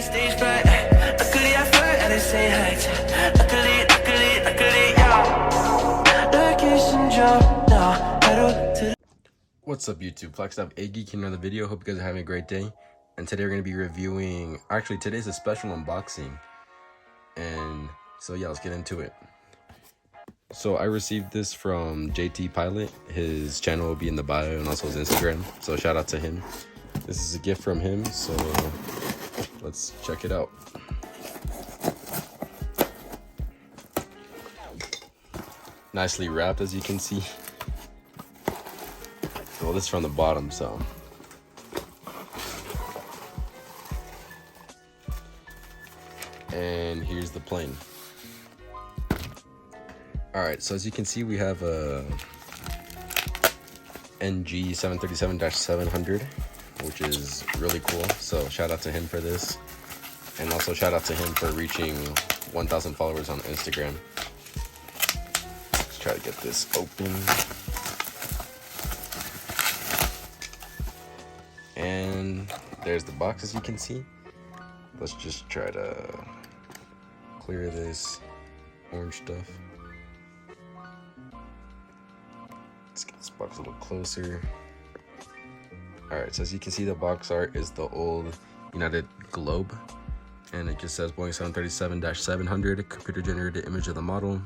the stage fright. Luckily I flirt and I say hi. Luckily, yeah. Location drop now. Pedal to. What's up YouTube? Flexstop Iggy came on the video. Hope you guys are having a great day. And today we're going to be reviewing, actually today's a special unboxing. And so yeah, let's get into it. So I received this from JT Pilot. His channel will be in the bio and also his Instagram. So shout out to him. This is a gift from him, so let's check it out. Nicely wrapped, as you can see. Well, this is from the bottom, so. And here's the plane. All right, so as you can see, we have a NG 737-700, which is really cool. So shout out to him for this. And also shout out to him for reaching 1,000 followers on Instagram. Let's try to get this open. And there's the box, as you can see. Let's just try to clear this orange stuff. Let's get this box a little closer. Alright, so as you can see, the box art is the old United Globe. And it just says Boeing 737-700, computer generated image of the model.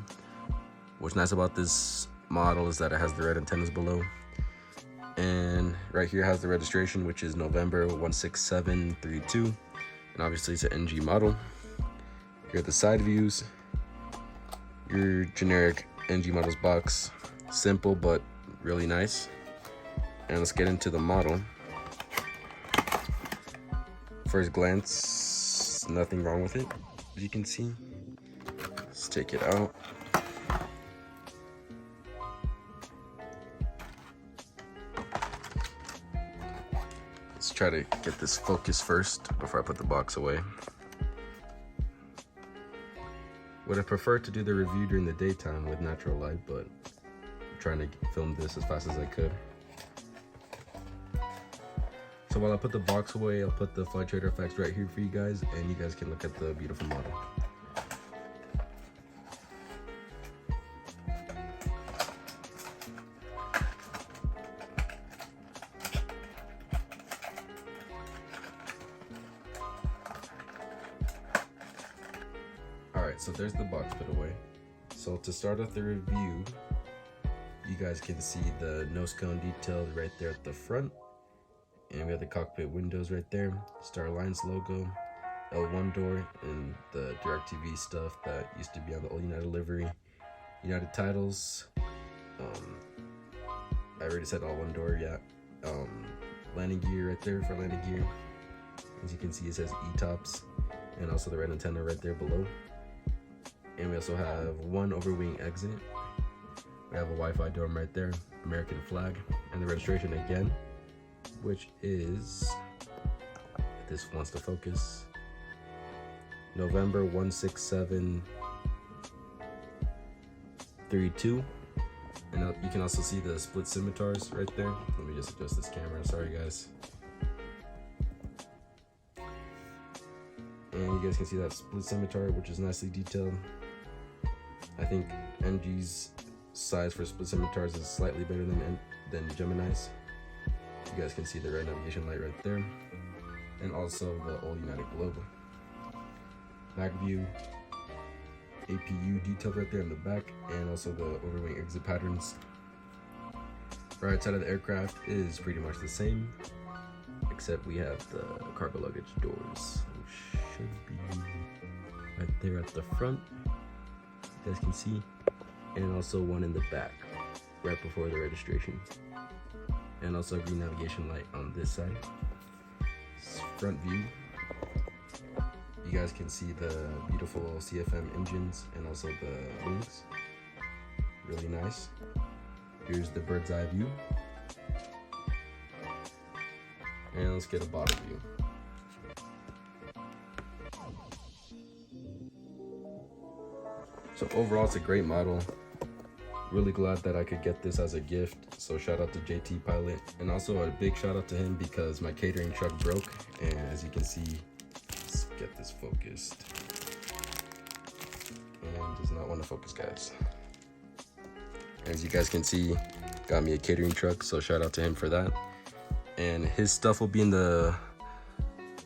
What's nice about this model is that it has the red antennas below. And right here has the registration, which is November 16732. And obviously it's an NG model. Here are the side views. Your generic NG models box. Simple, but really nice. And let's get into the model. First glance, nothing wrong with it, as you can see. Let's take it out. Let's try to get this focused first before I put the box away. Would have preferred to do the review during the daytime with natural light, but I'm trying to film this as fast as I could. So while I put the box away, I'll put the Flight Trader effects right here for you guys, and you guys can look at the beautiful model. Alright, so there's the box put away. So to start off the review, you guys can see the nose cone details right there at the front. And we have the cockpit windows right there, Star Alliance logo, L1 door, and the DirecTV stuff that used to be on the old United livery. United titles. I already said L1 door, yeah. Landing gear right there for landing gear. As you can see, it says ETOPS, and also the red antenna right there below. And we also have one overwing exit. We have a Wi-Fi dome right there, American flag, and the registration again, which is, if this wants to focus, November 16732. And you can also see the split scimitars right there. Let me just adjust this camera, sorry guys. And you guys can see that split scimitar, which is nicely detailed. I think NG's size for split scimitars is slightly better than Gemini's. You guys can see the red navigation light right there, and also the old United Globe. Back view, APU detailed right there in the back, and also the overwing exit patterns. Right side of the aircraft is pretty much the same, except we have the cargo luggage doors, which should be right there at the front. You guys can see, and also one in the back, right before the registration. And also a green navigation light on this side. Front view, you guys can see the beautiful CFM engines and also the wings. Really nice. Here's the bird's eye view. And let's get a bottom view. So overall, it's a great model. Really glad that I could get this as a gift. So shout out to JT Pilot, and also a big shout out to him because my catering truck broke, and as you can see, it's get this focused. And does not want to focus, guys. As you guys can see, got me a catering truck, so shout out to him for that. And his stuff will be in the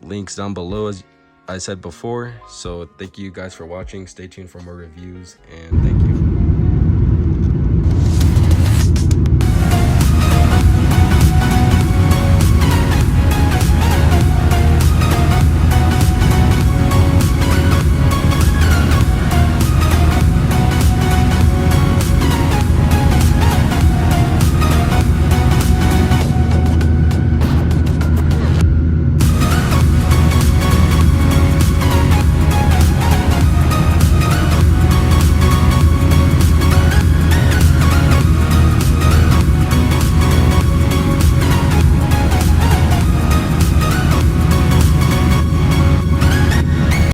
links down below, as I said before. So thank you guys for watching. Stay tuned for more reviews, and thank you.